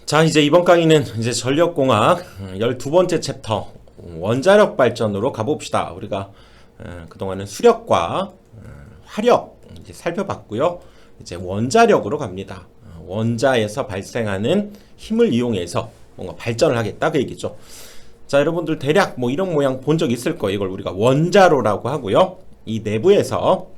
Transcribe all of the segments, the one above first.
자, 이제 이번 강의는 이제 전력공학 12번째 챕터 원자력 발전으로 가봅시다. 우리가 그동안은 수력과 화력 이제 살펴봤고요. 이제 원자력으로 갑니다. 원자에서 발생하는 힘을 이용해서 뭔가 발전을 하겠다 그 얘기죠. 자, 여러분들 대략 뭐 이런 모양 본 적 있을 거예요. 이걸 우리가 원자로라고 하고요. 이 내부에서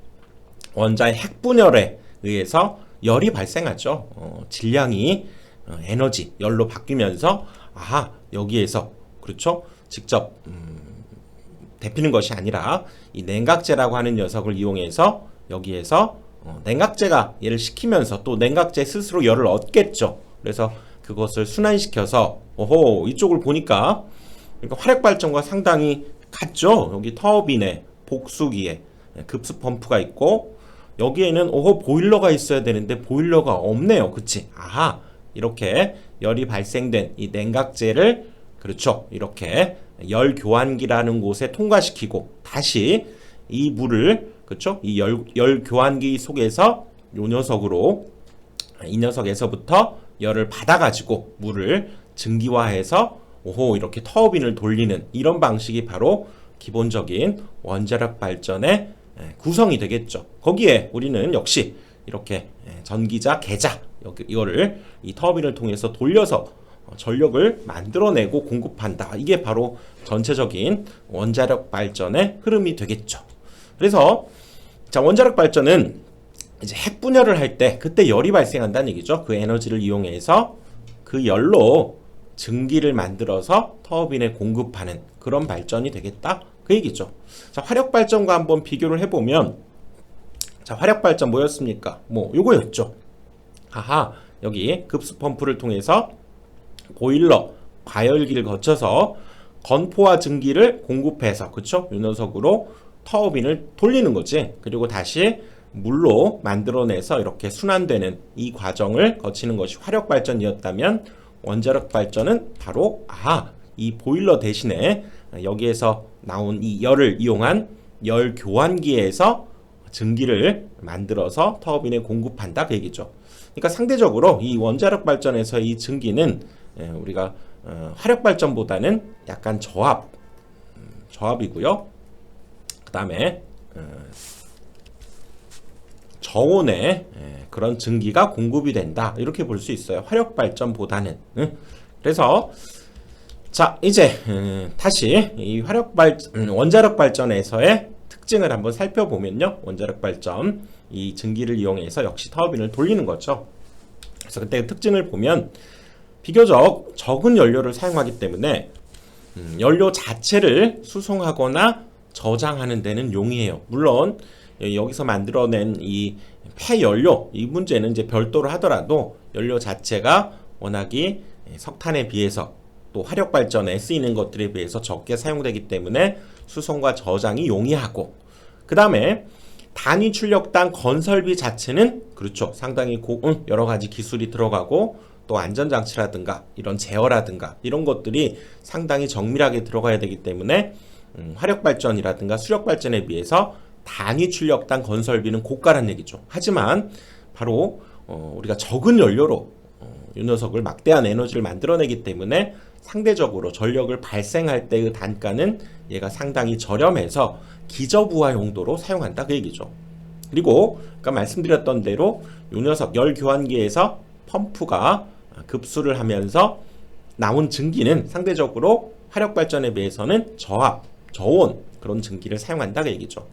원자의 핵분열에 의해서 열이 발생하죠. 질량이 에너지, 열로 바뀌면서 여기에서 그렇죠? 직접 데피는 것이 아니라 이 냉각제라고 하는 녀석을 이용해서 여기에서 냉각제가 얘를 식히면서 또 냉각제 스스로 열을 얻겠죠. 그래서 그것을 순환시켜서 이쪽을 보니까 그러니까 화력발전과 상당히 같죠. 여기 터빈에 복수기에 급수 펌프가 있고 여기에는 보일러가 있어야 되는데 보일러가 없네요. 그치? 이렇게 열이 발생된 이 냉각제를 그렇죠. 이렇게 열 교환기라는 곳에 통과시키고 다시 이 물을 그렇죠. 이 열 교환기 속에서 이 녀석에서부터 열을 받아가지고 물을 증기화해서 이렇게 터빈을 돌리는 이런 방식이 바로 기본적인 원자력 발전의 구성이 되겠죠. 거기에 우리는 역시 이렇게 전기자, 계자 이거를 이 터빈을 통해서 돌려서 전력을 만들어내고 공급한다. 이게 바로 전체적인 원자력 발전의 흐름이 되겠죠. 그래서 자, 원자력 발전은 이제 핵분열을 할 때 그때 열이 발생한다는 얘기죠. 그 에너지를 이용해서 그 열로 증기를 만들어서 터빈에 공급하는 그런 발전이 되겠다. 그 얘기죠. 자, 화력 발전과 한번 비교를 해보면 자, 화력 발전 뭐였습니까? 요거였죠. 여기 급수 펌프를 통해서 보일러, 과열기를 거쳐서 건포와 증기를 공급해서 그쵸? 이 녀석으로 터빈을 돌리는 거지. 그리고 다시 물로 만들어내서 이렇게 순환되는 이 과정을 거치는 것이 화력 발전이었다면 원자력 발전은 바로 이 보일러 대신에 여기에서 나온 이 열을 이용한 열 교환기에서 증기를 만들어서 터빈에 공급한다 그 얘기죠. 그러니까 상대적으로 이 원자력 발전에서 이 증기는 우리가 화력 발전보다는 약간 저압이고요. 그 다음에 저온의 그런 증기가 공급이 된다 이렇게 볼 수 있어요. 화력 발전보다는. 그래서 자, 이제 다시 이 원자력 발전에서의 특징을 한번 살펴보면요. 원자력 발전 이 증기를 이용해서 역시 터빈을 돌리는 거죠. 그래서 그때 특징을 보면 비교적 적은 연료를 사용하기 때문에 연료 자체를 수송하거나 저장하는 데는 용이해요. 물론 여기서 만들어낸 이 폐연료 이 문제는 이제 별도로 하더라도 연료 자체가 워낙이 석탄에 비해서 또 화력 발전에 쓰이는 것들에 비해서 적게 사용되기 때문에 수송과 저장이 용이하고 그 다음에 단위 출력당 건설비 자체는 그렇죠. 상당히 여러 가지 기술이 들어가고 또 안전장치라든가 이런 제어라든가 이런 것들이 상당히 정밀하게 들어가야 되기 때문에 화력 발전이라든가 수력 발전에 비해서 단위 출력당 건설비는 고가란 얘기죠. 하지만 바로 우리가 적은 연료로 이 녀석을 막대한 에너지를 만들어내기 때문에 상대적으로 전력을 발생할 때의 단가는 얘가 상당히 저렴해서 기저부하 용도로 사용한다 그 얘기죠. 그리고 아까 말씀드렸던 대로 이 녀석 열 교환기에서 펌프가 급수를 하면서 나온 증기는 상대적으로 화력 발전에 비해서는 저온 그런 증기를 사용한다 그 얘기죠.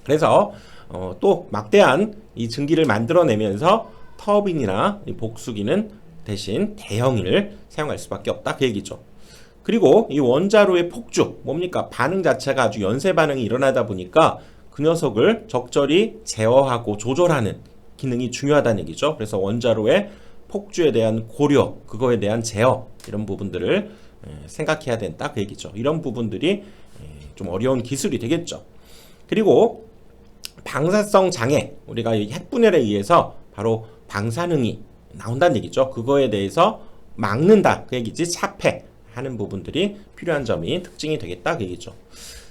그래서 또 막대한 이 증기를 만들어내면서 터빈이나 이 복수기는 대신 대형을 사용할 수밖에 없다 그 얘기죠. 그리고 이 원자로의 폭주 뭡니까? 반응 자체가 아주 연쇄 반응이 일어나다 보니까 그 녀석을 적절히 제어하고 조절하는 기능이 중요하다는 얘기죠. 그래서 원자로의 폭주에 대한 고려, 그거에 대한 제어 이런 부분들을 생각해야 된다 그 얘기죠. 이런 부분들이 좀 어려운 기술이 되겠죠. 그리고 방사성 장애, 우리가 이 핵분열에 의해서 바로 방사능이 나온다는 얘기죠. 그거에 대해서 막는다 그 얘기지. 차폐하는 부분들이 필요한 점이 특징이 되겠다 그 얘기죠.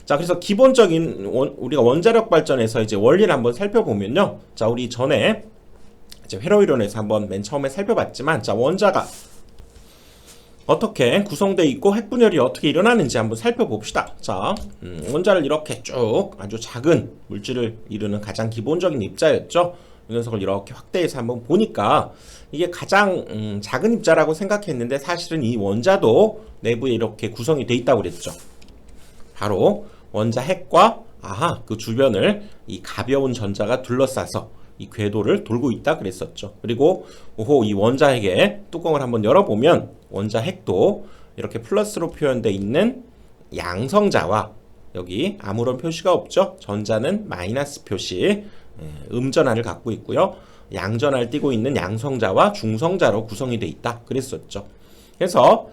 자, 그래서 기본적인 우리가 원자력 발전에서 이제 원리를 한번 살펴보면요. 자, 우리 전에 이제 회로 이론에서 한번 맨 처음에 살펴봤지만 자, 원자가 어떻게 구성되어 있고 핵분열이 어떻게 일어나는지 한번 살펴봅시다. 자, 원자를 이렇게 쭉 아주 작은 물질을 이루는 가장 기본적인 입자였죠. 이 녀석을 이렇게 확대해서 한번 보니까 이게 가장 작은 입자라고 생각했는데 사실은 이 원자도 내부에 이렇게 구성이 되어 있다고 그랬죠. 바로 원자 핵과 그 주변을 이 가벼운 전자가 둘러싸서 이 궤도를 돌고 있다 그랬었죠. 그리고 이 원자 핵의 뚜껑을 한번 열어보면 원자 핵도 이렇게 플러스로 표현되어 있는 양성자와 여기 아무런 표시가 없죠. 전자는 마이너스 표시, 음전하를 갖고 있고요. 양전하를 띠고 있는 양성자와 중성자로 구성이 되어 있다 그랬었죠. 그래서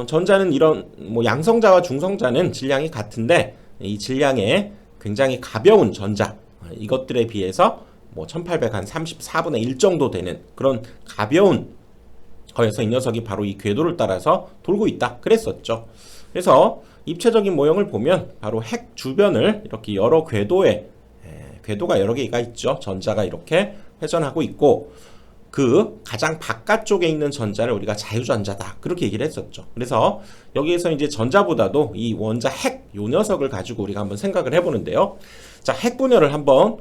전자는 이런 양성자와 중성자는 질량이 같은데 이 질량의 굉장히 가벼운 전자 이것들에 비해서 1834분의 1 정도 되는 그런 가벼운 거에서 이 녀석이 바로 이 궤도를 따라서 돌고 있다 그랬었죠. 그래서 입체적인 모형을 보면 바로 핵 주변을 이렇게 여러 궤도가 여러 개가 있죠. 전자가 이렇게 회전하고 있고 그 가장 바깥쪽에 있는 전자를 우리가 자유전자다 그렇게 얘기를 했었죠. 그래서 여기에서 이제 전자보다도 이 원자 핵 요 녀석을 가지고 우리가 한번 생각을 해보는데요. 자, 핵분열을 한번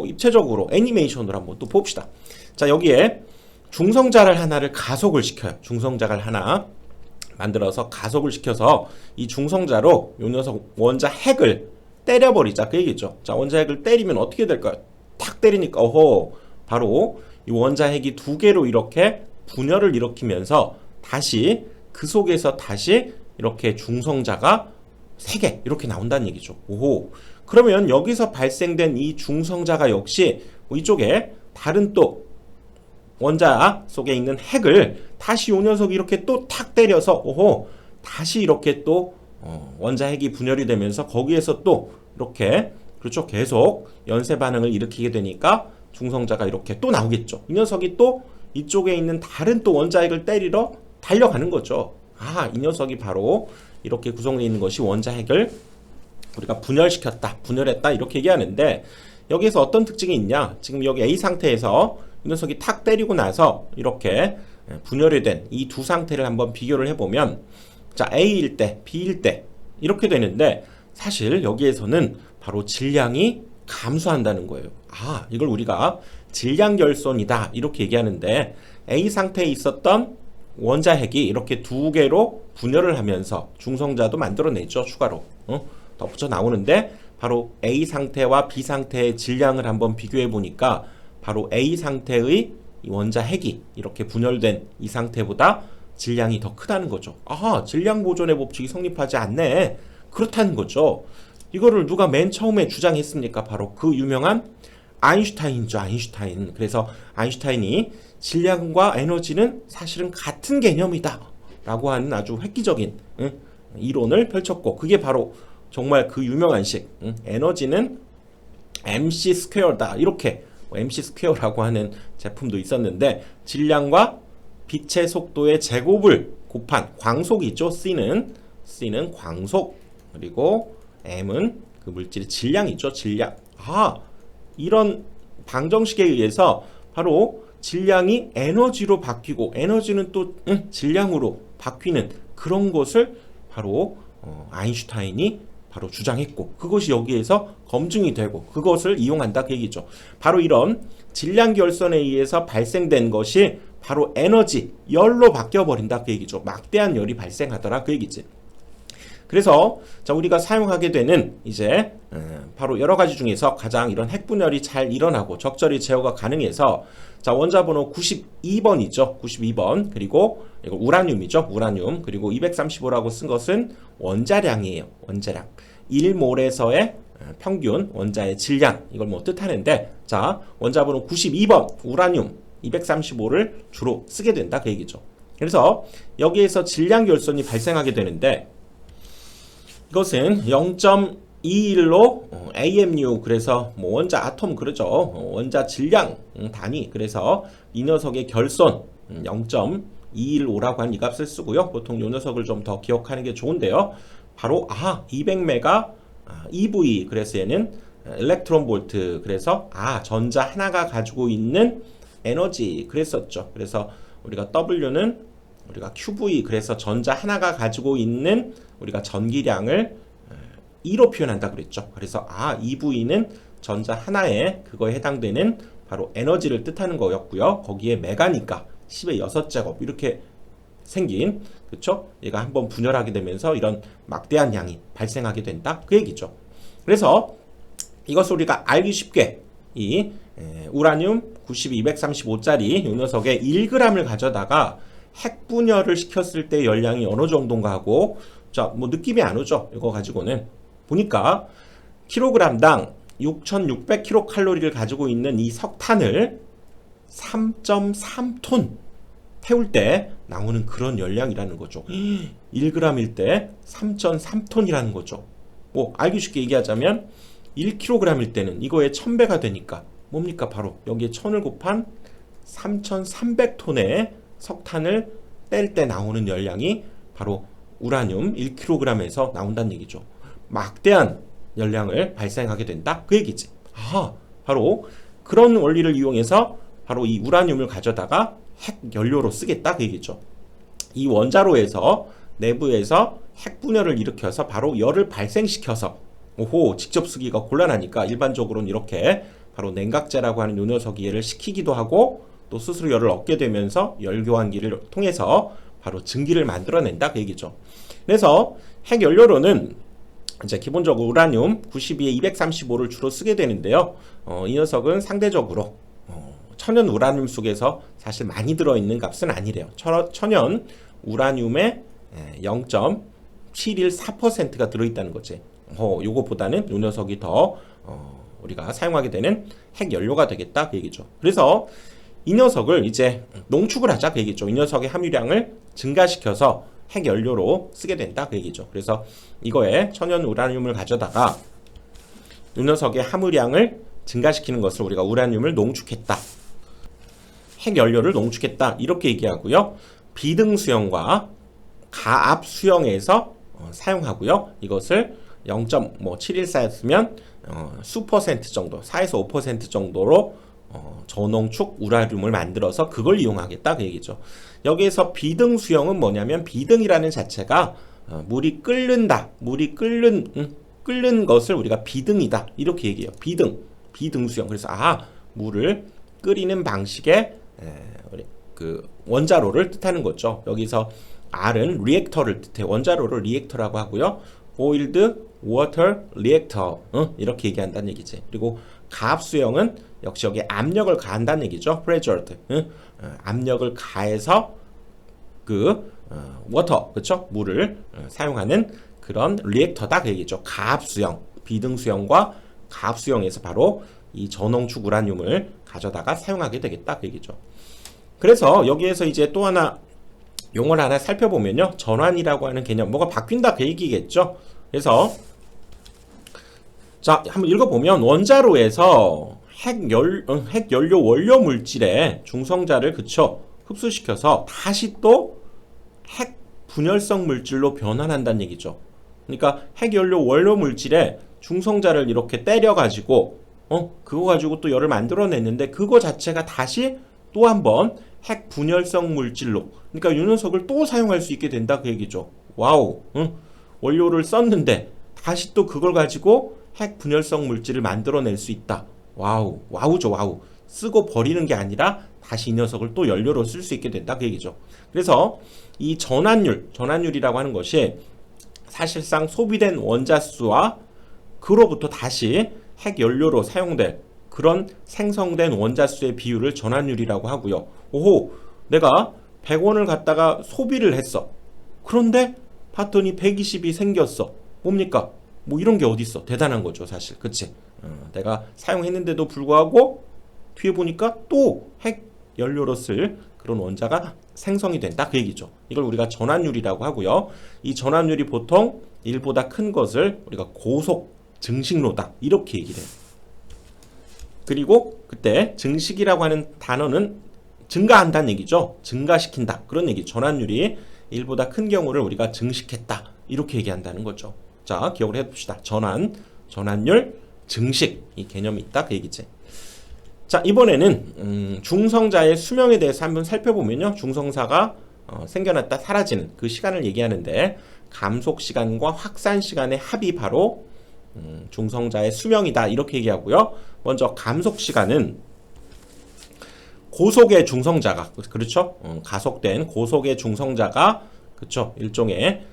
입체적으로 애니메이션으로 한번 또 봅시다. 자, 여기에 중성자를 하나를 가속을 시켜요. 중성자를 하나 만들어서 가속을 시켜서 이 중성자로 요 녀석 원자 핵을 때려버리자 그 얘기죠. 자, 원자 핵을 때리면 어떻게 될까요? 탁 때리니까 바로 이 원자 핵이 두 개로 이렇게 분열을 일으키면서 다시 그 속에서 다시 이렇게 중성자가 3개 이렇게 나온다는 얘기죠. 그러면 여기서 발생된 이 중성자가 역시 이쪽에 다른 또 원자 속에 있는 핵을 다시 요 녀석이 이렇게 또 탁 때려서 다시 이렇게 또 원자 핵이 분열이 되면서 거기에서 또 이렇게 그렇죠. 계속 연쇄 반응을 일으키게 되니까 중성자가 이렇게 또 나오겠죠. 이 녀석이 또 이쪽에 있는 다른 또 원자 핵을 때리러 달려가는 거죠. 이 녀석이 바로 이렇게 구성되어 있는 것이 원자 핵을 우리가 분열했다 이렇게 얘기하는데 여기에서 어떤 특징이 있냐? 지금 여기 A 상태에서 이 녀석이 탁 때리고 나서 이렇게 분열이 된 이 두 상태를 한번 비교를 해보면 자, A일 때, B일 때 이렇게 되는데 사실 여기에서는 바로 질량이 감소한다는 거예요. 이걸 우리가 질량 결손이다 이렇게 얘기하는데 A 상태에 있었던 원자 핵이 이렇게 두 개로 분열을 하면서 중성자도 만들어내죠. 추가로 덧붙여 나오는데 바로 A 상태와 B 상태의 질량을 한번 비교해 보니까 바로 A 상태의 이 원자 핵이 이렇게 분열된 이 상태보다 질량이 더 크다는 거죠. 질량 보존의 법칙이 성립하지 않네. 그렇다는 거죠. 이거를 누가 맨 처음에 주장했습니까? 바로 그 유명한 아인슈타인이죠. 아인슈타인. 그래서 아인슈타인이 질량과 에너지는 사실은 같은 개념이다 라고 하는 아주 획기적인 이론을 펼쳤고 그게 바로 정말 그 유명한 식 에너지는 mc 스퀘어다 이렇게 mc 스퀘어라고 하는 제품도 있었는데 질량과 빛의 속도의 제곱을 곱한 광속이 있죠. C는 광속 그리고 M은 그 물질의 질량이죠. 질량. 이런 방정식에 의해서 바로 질량이 에너지로 바뀌고 에너지는 또 질량으로 바뀌는 그런 것을 바로 아인슈타인이 바로 주장했고 그것이 여기에서 검증이 되고 그것을 이용한다 그 얘기죠. 바로 이런 질량 결손에 의해서 발생된 것이 바로 에너지, 열로 바뀌어버린다 그 얘기죠. 막대한 열이 발생하더라 그 얘기지. 그래서 자 우리가 사용하게 되는 이제 바로 여러 가지 중에서 가장 이런 핵분열이 잘 일어나고 적절히 제어가 가능해서 자 원자 번호 92번이죠. 92번 그리고 이거 우라늄이죠. 우라늄 그리고 235라고 쓴 것은 원자량이에요. 원자량 1몰에서의 평균 원자의 질량 이걸 뜻하는데 자 원자 번호 92번 우라늄 235를 주로 쓰게 된다 그 얘기죠. 그래서 여기에서 질량 결손이 발생하게 되는데 이것은 0.21로 AMU 그래서 원자 아톰 그러죠. 원자 질량 단위 그래서 이 녀석의 결손 0.215라고 하는 이 값을 쓰고요. 보통 이 녀석을 좀 더 기억하는 게 좋은데요. 바로 200메가 EV 그래서 얘는 일렉트론 볼트 그래서 전자 하나가 가지고 있는 에너지 그랬었죠. 그래서 우리가 W는 우리가 QV, 그래서 전자 하나가 가지고 있는 우리가 전기량을 2로 표현한다 그랬죠. 그래서 이 V는 전자 하나에 그거에 해당되는 바로 에너지를 뜻하는 거였고요. 거기에 메가니까 10의 6제곱 이렇게 생긴, 그렇죠? 얘가 한번 분열하게 되면서 이런 막대한 양이 발생하게 된다 그 얘기죠. 그래서 이것을 우리가 알기 쉽게 이 우라늄 9235짜리 이 녀석의 1g을 가져다가 핵 분열을 시켰을 때 열량이 어느 정도인가 하고, 자, 뭐 느낌이 안 오죠. 이거 가지고는 보니까 킬로그램당 6600kcal를 가지고 있는 이 석탄을 3.3톤 태울 때 나오는 그런 열량이라는 거죠. 1g일 때 3.3톤이라는 거죠. 뭐 알기 쉽게 얘기하자면 1kg일 때는 이거의 1000배가 되니까 뭡니까? 바로 여기에 1000을 곱한 3300톤의 석탄을 뗄 때 나오는 열량이 바로 우라늄 1kg에서 나온다는 얘기죠. 막대한 열량을 발생하게 된다 그 얘기지. 바로 그런 원리를 이용해서 바로 이 우라늄을 가져다가 핵 연료로 쓰겠다 그 얘기죠. 이 원자로에서 내부에서 핵 분열을 일으켜서 바로 열을 발생시켜서, 직접 쓰기가 곤란하니까 일반적으로는 이렇게 바로 냉각제라고 하는 요 녀석이 얘를 식히기도 하고 또 스스로 열을 얻게 되면서 열교환기를 통해서 바로 증기를 만들어낸다 그 얘기죠. 그래서 핵 연료로는 이제 기본적으로 우라늄 92에 235를 주로 쓰게 되는데요. 이 녀석은 상대적으로 천연 우라늄 속에서 사실 많이 들어있는 값은 아니래요. 천연 우라늄의 0.714%가 들어있다는 거지. 요거보다는 요 녀석이 더 우리가 사용하게 되는 핵 연료가 되겠다 그 얘기죠. 그래서 이 녀석을 이제 농축을 하자 그 얘기죠. 이 녀석의 함유량을 증가시켜서 핵 연료로 쓰게 된다 그 얘기죠. 그래서 이거에 천연 우라늄을 가져다가 이 녀석의 함유량을 증가시키는 것을 우리가 우라늄을 농축했다, 핵 연료를 농축했다 이렇게 얘기하고요. 비등 수형과 가압 수형에서 사용하고요. 이것을 0.714였으면 수퍼센트 정도, 4에서 5% 정도로 저농축 우라늄을 만들어서 그걸 이용하겠다 그 얘기죠. 여기에서 비등 수형은 뭐냐면, 비등이라는 자체가 물이 끓는다, 물이 끓는 것을 우리가 비등이다 이렇게 얘기해요. 비등 수형. 그래서 물을 끓이는 방식의 그 원자로를 뜻하는 거죠. 여기서 R은 리액터를 뜻해. 원자로를 리액터라고 하고요. boiled water reactor 이렇게 얘기한다는 얘기지. 그리고 가압 수형은 역시 여기에 압력을 가한다는 얘기죠. pressured. 압력을 가해서 그 워터, 그렇죠? 물을 사용하는 그런 리액터다 그 얘기죠. 가압 수형, 비등 수형과 가압 수형에서 바로 이 저농축 우라늄을 가져다가 사용하게 되겠다 그 얘기죠. 그래서 여기에서 이제 또 하나 용어를 하나 살펴보면요, 전환이라고 하는 개념, 뭐가 바뀐다 그 얘기겠죠. 그래서 자, 한번 읽어보면 원자로에서 핵연료 원료 물질의 중성자를 흡수시켜서 다시 또 핵 분열성 물질로 변환한다는 얘기죠. 그러니까 핵연료 원료 물질의 중성자를 이렇게 때려가지고 그거 가지고 또 열을 만들어냈는데 그거 자체가 다시 또 한번 핵 분열성 물질로, 그러니까 이 녀석을 또 사용할 수 있게 된다 그 얘기죠. 와우. 원료를 썼는데 다시 또 그걸 가지고 핵 분열성 물질을 만들어낼 수 있다. 와우죠, 와우. 쓰고 버리는 게 아니라 다시 이 녀석을 또 연료로 쓸 수 있게 된다 그 얘기죠. 그래서 이 전환율이라고 하는 것이 사실상 소비된 원자수와 그로부터 다시 핵 연료로 사용될 그런 생성된 원자수의 비율을 전환율이라고 하고요. 내가 100원을 갖다가 소비를 했어. 그런데 봤더니 120이 생겼어. 뭡니까? 뭐 이런 게 어딨어. 대단한 거죠, 사실. 그치? 내가 사용했는데도 불구하고 뒤에 보니까 또 핵 연료로 쓸 그런 원자가 생성이 된다 그 얘기죠. 이걸 우리가 전환율이라고 하고요. 이 전환율이 보통 1보다 큰 것을 우리가 고속 증식로다 이렇게 얘기를 해요. 그리고 그때 증식이라고 하는 단어는 증가한다는 얘기죠. 증가시킨다 그런 얘기. 전환율이 1보다 큰 경우를 우리가 증식했다 이렇게 얘기한다는 거죠. 자, 기억을 해봅시다. 전환율, 증식 이 개념이 있다 그 얘기지. 자, 이번에는 중성자의 수명에 대해서 한번 살펴보면요, 중성자가 생겨났다 사라지는 그 시간을 얘기하는데 감속 시간과 확산 시간의 합이 바로 중성자의 수명이다 이렇게 얘기하고요. 먼저 감속 시간은 고속의 중성자가 그렇죠? 가속된 고속의 중성자가 그렇죠? 일종의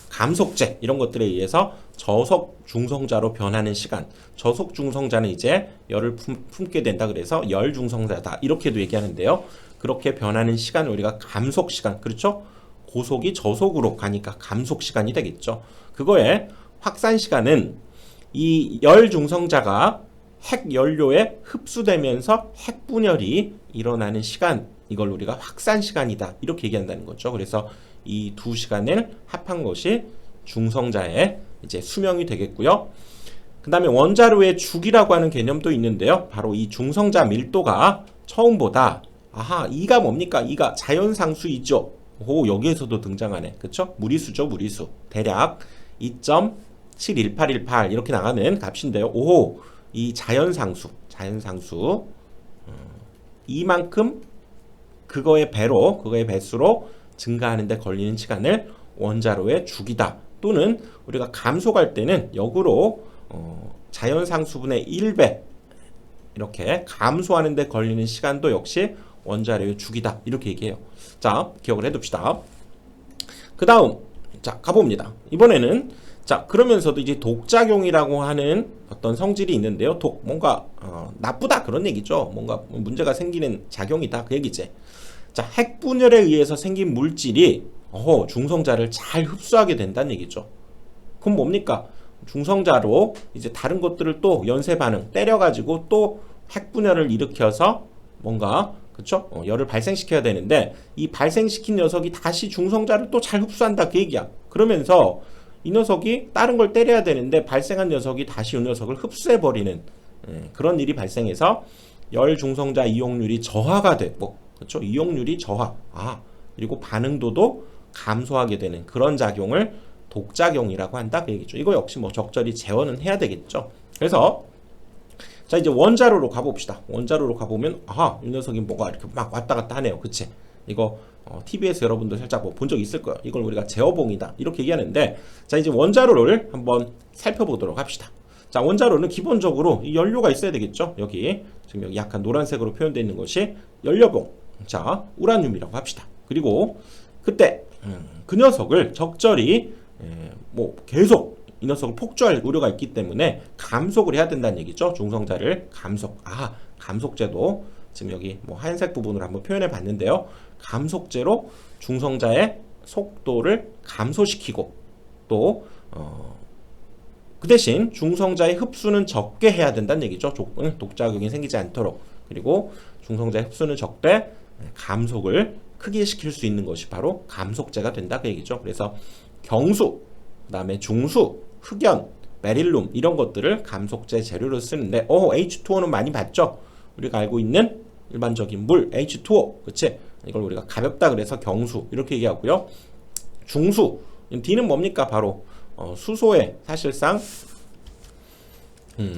감속제 이런 것들에 의해서 저속 중성자로 변하는 시간. 저속 중성자는 이제 열을 품게 된다 그래서 열 중성자다 이렇게도 얘기하는데요. 그렇게 변하는 시간을 우리가 감속 시간 그렇죠? 고속이 저속으로 가니까 감속 시간이 되겠죠. 그거의 확산 시간은 이 열 중성자가 핵 연료에 흡수되면서 핵 분열이 일어나는 시간 이걸 우리가 확산 시간이다 이렇게 얘기한다는 거죠. 그래서 이 두 시간을 합한 것이 중성자의 이제 수명이 되겠고요. 그 다음에 원자로의 주기라고 하는 개념도 있는데요. 바로 이 중성자 밀도가 처음보다 E가 뭡니까? E가 자연상수이죠. 오, 여기에서도 등장하네. 그쵸? 무리수죠, 무리수. 대략 2.71818 이렇게 나가는 값인데요. 오, 이 자연상수 이만큼 그거의 배수로 증가하는 데 걸리는 시간을 원자로의 주기다. 또는 우리가 감속할 때는 역으로 자연상수분의 1배 이렇게 감소하는 데 걸리는 시간도 역시 원자로의 주기다. 이렇게 얘기해요. 자, 기억을 해둡시다. 그 다음 자 가봅니다. 이번에는 자 그러면서도 이제 독작용이라고 하는 어떤 성질이 있는데요. 뭔가 나쁘다 그런 얘기죠. 뭔가 문제가 생기는 작용이다 그 얘기지. 자 핵분열에 의해서 생긴 물질이 중성자를 잘 흡수하게 된다는 얘기죠. 그럼 뭡니까? 중성자로 이제 다른 것들을 또 연쇄 반응 때려가지고 또 핵분열을 일으켜서 뭔가 그쵸? 열을 발생시켜야 되는데 이 발생시킨 녀석이 다시 중성자를 또 잘 흡수한다 그 얘기야. 그러면서 이 녀석이 다른 걸 때려야 되는데 발생한 녀석이 다시 이 녀석을 흡수해버리는 그런 일이 발생해서 열 중성자 이용률이 저하가 되고 그렇죠? 이용률이 저하. 그리고 반응도도 감소하게 되는 그런 작용을 독작용이라고 한다 그 얘기죠. 이거 역시 뭐 적절히 재원은 해야 되겠죠. 그래서 자 이제 원자로로 가봅시다. 원자로로 가보면 이 녀석이 뭐가 이렇게 막 왔다 갔다 하네요. 그치? 이거 TV에서 여러분들 살짝 뭐 본 적 있을 거예요. 이걸 우리가 제어봉이다 이렇게 얘기하는데 자 이제 원자로를 한번 살펴보도록 합시다. 자 원자로는 기본적으로 이 연료가 있어야 되겠죠. 여기 지금 여기 약간 노란색으로 표현되어 있는 것이 연료봉. 자 우라늄이라고 합시다. 그리고 그때 그 녀석을 적절히 뭐 계속 이 녀석을 폭주할 우려가 있기 때문에 감속을 해야 된다는 얘기죠. 중성자를 감속제도 지금 여기 뭐 하얀색 부분으로 한번 표현해 봤는데요. 감속제로 중성자의 속도를 감소시키고 또 그 대신 중성자의 흡수는 적게 해야 된다는 얘기죠. 독작용이 생기지 않도록. 그리고 중성자의 흡수는 적되 감속을 크게 시킬 수 있는 것이 바로 감속제가 된다 그 얘기죠. 그래서 경수, 그 다음에 중수, 흑연, 베릴륨 이런 것들을 감속제 재료로 쓰는데 H2O는 많이 봤죠? 우리가 알고 있는 일반적인 물 H2O 그치? 이걸 우리가 가볍다 그래서 경수 이렇게 얘기하고요. 중수 D는 뭡니까? 바로 수소의 사실상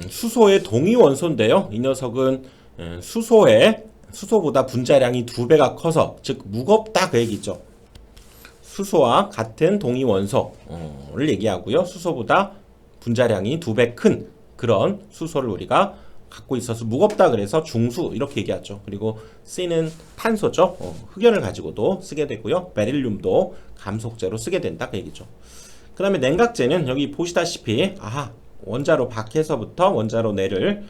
수소의 동위 원소인데요. 이 녀석은 수소보다 분자량이 2배가 커서 즉 무겁다 그 얘기죠. 수소와 같은 동위 원소를 얘기하고요. 수소보다 분자량이 2배 큰 그런 수소를 우리가 갖고 있어서 무겁다 그래서 중수 이렇게 얘기하죠. 그리고 C는 탄소죠. 흑연을 가지고도 쓰게 되고요. 베릴륨도 감속제로 쓰게 된다 그 얘기죠. 그 다음에 냉각제는 여기 보시다시피 원자로 밖에서부터 원자로 내를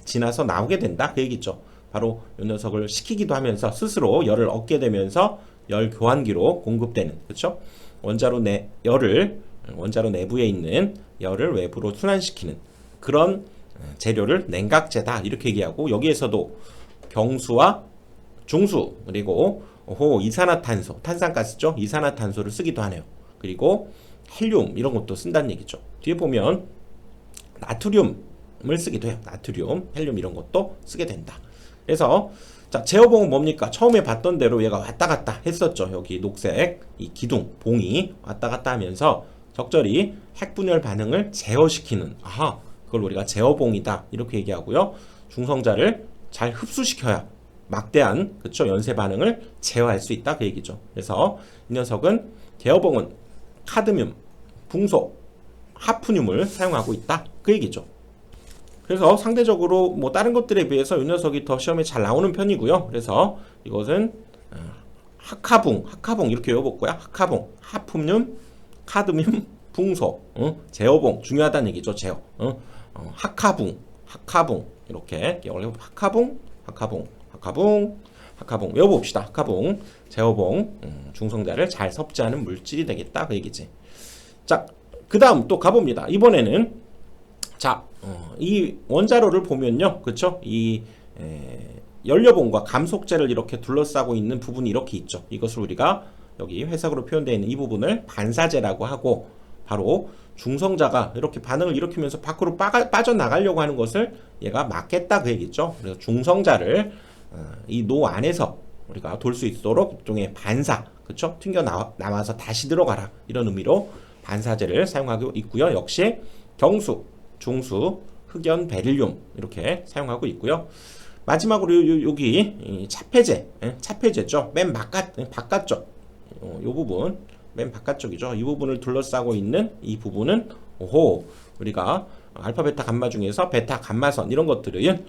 지나서 나오게 된다 그 얘기죠. 바로 이 녀석을 식히기도 하면서 스스로 열을 얻게 되면서 열 교환기로 공급되는 그렇죠? 원자로 내부에 있는 열을 외부로 순환시키는 그런 재료를 냉각제다 이렇게 얘기하고 여기에서도 경수와 중수 그리고 이산화탄소 탄산가스죠. 이산화탄소를 쓰기도 하네요. 그리고 헬륨 이런 것도 쓴다는 얘기죠. 뒤에 보면 나트륨을 쓰기도 해요. 나트륨, 헬륨 이런 것도 쓰게 된다. 그래서 자 제어봉은 뭡니까? 처음에 봤던 대로 얘가 왔다 갔다 했었죠. 여기 녹색 이 기둥 봉이 왔다 갔다 하면서 적절히 핵분열 반응을 제어시키는 그걸 우리가 제어봉이다 이렇게 얘기하고요. 중성자를 잘 흡수시켜야 막대한 그쵸 연쇄 반응을 제어할 수 있다 그 얘기죠. 그래서 이 녀석은 대어봉은 카드뮴, 붕소, 하프늄을 사용하고 있다 그 얘기죠. 그래서 상대적으로 뭐 다른 것들에 비해서 이 녀석이 더 시험에 잘 나오는 편이고요. 그래서 이것은 하카붕 이렇게 외워볼 거야. 하카붕, 하프늄, 카드뮴, 붕소, 제어봉 중요하다는 얘기죠. 제어, 하카붕 이렇게 하카붕 외워봅시다. 하카붕, 제어봉, 중성자를 잘 섭취하는 물질이 되겠다 그 얘기지. 자, 그 다음 또 가봅니다. 이번에는 자, 이 원자로를 보면요, 그쵸? 이 연료봉과 감속재를 이렇게 둘러싸고 있는 부분이 이렇게 있죠. 이것을 우리가 여기 회색으로 표현되어 있는 이 부분을 반사재라고 하고, 바로 중성자가 이렇게 반응을 일으키면서 밖으로 빠져나가려고 하는 것을 얘가 막겠다 그 얘기죠. 그래서 중성자를 이 노 안에서 우리가 돌 수 있도록 일종의 반사, 그쵸? 튕겨 나와서 다시 들어가라 이런 의미로 반사재를 사용하고 있고요. 역시 경수, 중수, 흑연, 베릴륨 이렇게 사용하고 있고요. 마지막으로 여기 차폐제죠. 맨 바깥쪽 이 부분, 맨 바깥쪽이죠. 이 부분을 둘러싸고 있는 이 부분은 우리가 알파, 베타, 감마 중에서 베타, 감마선 이런 것들을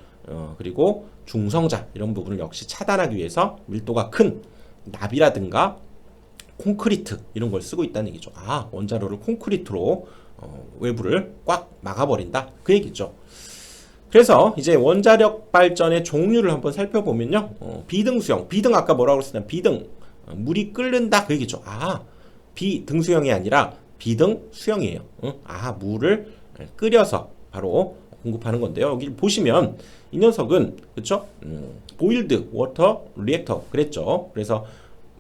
그리고 중성자 이런 부분을 역시 차단하기 위해서 밀도가 큰 납이라든가 콘크리트 이런 걸 쓰고 있다는 얘기죠. 원자로를 콘크리트로 외부를 꽉 막아버린다 그 얘기죠. 그래서 이제 원자력 발전의 종류를 한번 살펴보면요. 비등수형, 비등 아까 뭐라고 그랬었나? 비등, 물이 끓는다 그 얘기죠. 비등수형이 아니라 비등수형이에요. 물을 끓여서 바로 공급하는 건데요. 여기 보시면 이 녀석은 그쵸? 보일드 워터 리액터 그랬죠. 그래서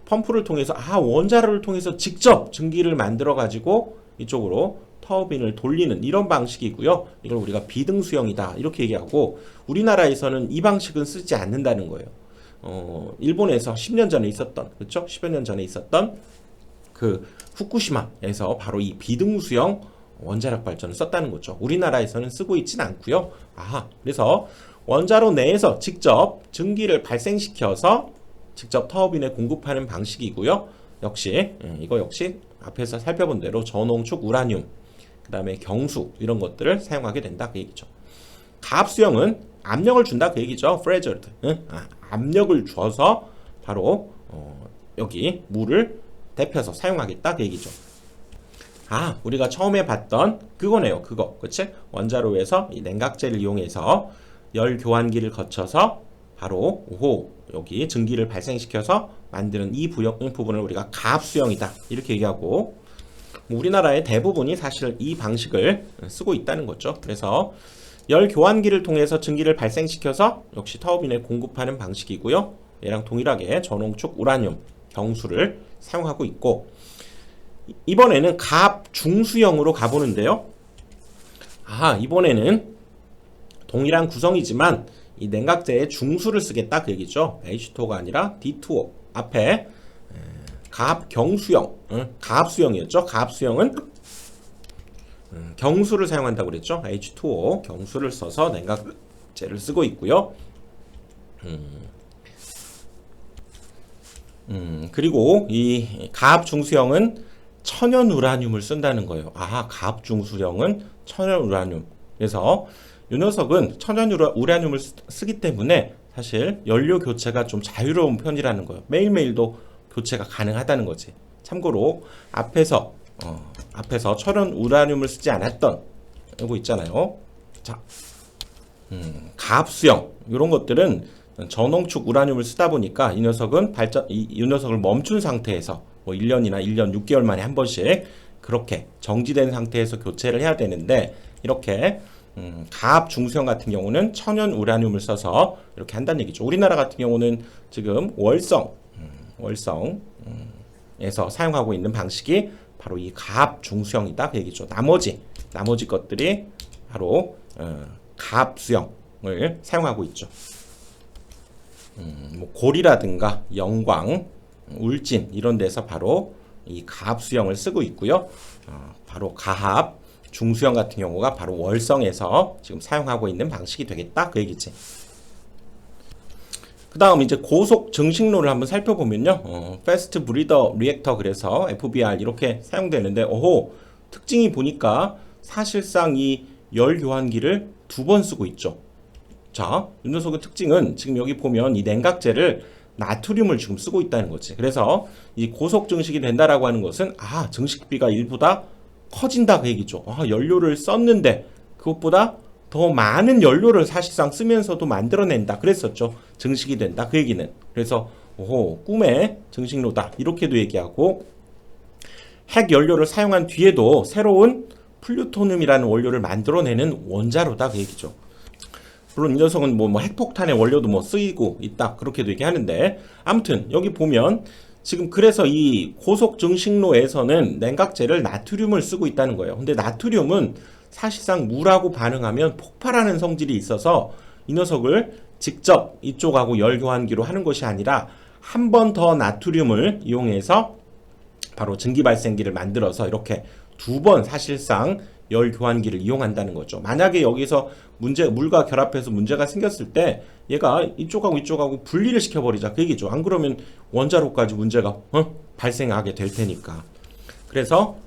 펌프를 통해서 원자로를 통해서 직접 증기를 만들어 가지고 이쪽으로 터빈을 돌리는 이런 방식이고요. 이걸 우리가 비등수형이다 이렇게 얘기하고, 우리나라에서는 이 방식은 쓰지 않는다는 거예요. 일본에서 10년 전에 있었던, 그렇죠? 10여 년 전에 있었던 그 후쿠시마에서 바로 이 비등수형 원자력 발전을 썼다는 거죠. 우리나라에서는 쓰고 있지는 않고요. 그래서 원자로 내에서 직접 증기를 발생시켜서 직접 터빈에 공급하는 방식이고요. 이거 역시 앞에서 살펴본 대로 전홍축 우라늄, 그 다음에 경수 이런 것들을 사용하게 된다 그 얘기죠. 가압수형은 압력을 준다 그 얘기죠. 프레저드, 압력을 줘서 바로 여기 물을 데펴서 사용하겠다 그 얘기죠. 우리가 처음에 봤던 그거네요. 그치? 원자로에서 이 냉각제를 이용해서 열 교환기를 거쳐서 바로 여기 증기를 발생시켜서 만드는 이 부분을 우리가 가압수형이다 이렇게 얘기하고, 우리나라의 대부분이 사실 이 방식을 쓰고 있다는 거죠. 그래서 열 교환기를 통해서 증기를 발생시켜서 역시 터빈에 공급하는 방식이고요. 얘랑 동일하게 전홍축 우라늄, 경수를 사용하고 있고, 이번에는 가압 중수형으로 가보는데요. 이번에는 동일한 구성이지만 이 냉각제에 중수를 쓰겠다 그 얘기죠. H2O가 아니라 D2O 앞에 가압 경수형, 가압수형이었죠. 가압수형은 경수를 사용한다고 그랬죠. H2O 경수를 써서 냉각제를 쓰고 있고요. 그리고 이 가압 중수형은 천연 우라늄을 쓴다는 거예요. 가압 중수형은 천연 우라늄. 그래서 이 녀석은 천연 우라늄을 쓰기 때문에 사실 연료 교체가 좀 자유로운 편이라는 거예요. 매일매일도 교체가 가능하다는 거지. 참고로 앞에서 천연 우라늄을 쓰지 않았던 이거 있잖아요. 자, 가압수형 이런 것들은 전홍축 우라늄을 쓰다 보니까 이 녀석은 이 녀석을 멈춘 상태에서 뭐 1년이나 1년 6개월 만에 한 번씩 그렇게 정지된 상태에서 교체를 해야 되는데, 이렇게 가압 중수형 같은 경우는 천연 우라늄을 써서 이렇게 한다는 얘기죠. 우리나라 같은 경우는 지금 월성에서 사용하고 있는 방식이 바로 이 가압 중수형이다 그 얘기죠. 나머지 것들이 바로 가압수형을 사용하고 있죠. 뭐 고리라든가 영광, 울진 이런 데서 바로 이 가압수형을 쓰고 있고요. 바로 가압 중수형 같은 경우가 바로 월성에서 지금 사용하고 있는 방식이 되겠다 그 얘기지. 그 다음 이제 고속 증식로를 한번 살펴보면요. 패스트 브리더 리액터 그래서 FBR 이렇게 사용되는데 특징이 보니까 사실상 이 열 교환기를 2번 쓰고 있죠. 자, 이 녀석의 특징은 지금 여기 보면 이 냉각제를 나트륨을 지금 쓰고 있다는 거지. 그래서 이 고속 증식이 된다라고 하는 것은 증식비가 일보다 커진다 그 얘기죠. 연료를 썼는데 그것보다 더 많은 연료를 사실상 쓰면서도 만들어낸다 그랬었죠. 증식이 된다 그 얘기는. 그래서 꿈의 증식로다 이렇게도 얘기하고, 핵 연료를 사용한 뒤에도 새로운 플루토늄이라는 원료를 만들어내는 원자로다 그 얘기죠. 물론 이 녀석은 핵폭탄의 원료도 쓰이고 있다 그렇게도 얘기하는데, 아무튼 여기 보면 지금 그래서 이 고속 증식로에서는 냉각제를 나트륨을 쓰고 있다는 거예요. 근데 나트륨은 사실상 물하고 반응하면 폭발하는 성질이 있어서 이 녀석을 직접 이쪽하고 열 교환기로 하는 것이 아니라 한 번 더 나트륨을 이용해서 바로 증기 발생기를 만들어서 이렇게 2번 사실상 열 교환기를 이용한다는 거죠. 만약에 여기서 물과 결합해서 문제가 생겼을 때 얘가 이쪽하고 이쪽하고 분리를 시켜버리자 그 얘기죠. 안 그러면 원자로까지 문제가 발생하게 될 테니까. 그래서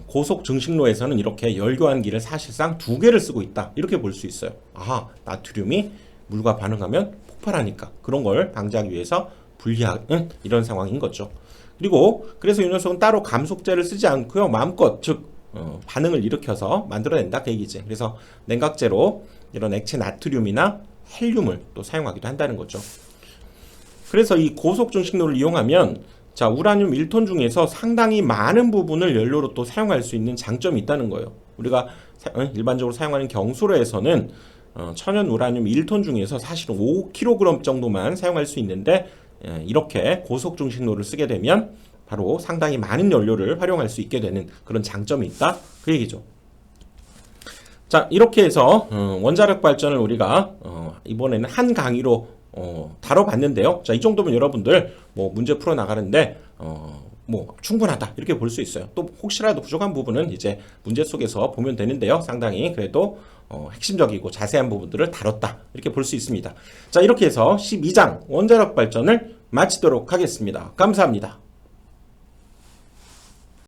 고속 증식로에서는 이렇게 열 교환기를 사실상 2개를 쓰고 있다 이렇게 볼 수 있어요. 나트륨이 물과 반응하면 폭발하니까 그런 걸 방지하기 위해서 분리하는 이런 상황인 거죠. 그리고 그래서 이 녀석은 따로 감속제를 쓰지 않고요, 마음껏 반응을 일으켜서 만들어낸다 그 얘기지. 그래서 냉각제로 이런 액체 나트륨이나 헬륨을 또 사용하기도 한다는 거죠. 그래서 이 고속 증식로를 이용하면 우라늄 1톤 중에서 상당히 많은 부분을 연료로 또 사용할 수 있는 장점이 있다는 거예요. 우리가 일반적으로 사용하는 경수로에서는 천연 우라늄 1톤 중에서 사실은 5kg 정도만 사용할 수 있는데, 이렇게 고속 증식로를 쓰게 되면 바로 상당히 많은 연료를 활용할 수 있게 되는 그런 장점이 있다 그 얘기죠. 자, 이렇게 해서 원자력 발전을 우리가 이번에는 한 강의로 다뤄봤는데요. 자, 이 정도면 여러분들 문제 풀어 나가는데 충분하다 이렇게 볼 수 있어요. 또 혹시라도 부족한 부분은 이제 문제 속에서 보면 되는데요. 상당히 그래도 핵심적이고 자세한 부분들을 다뤘다 이렇게 볼 수 있습니다. 자, 이렇게 해서 12장 원자력 발전을 마치도록 하겠습니다. 감사합니다.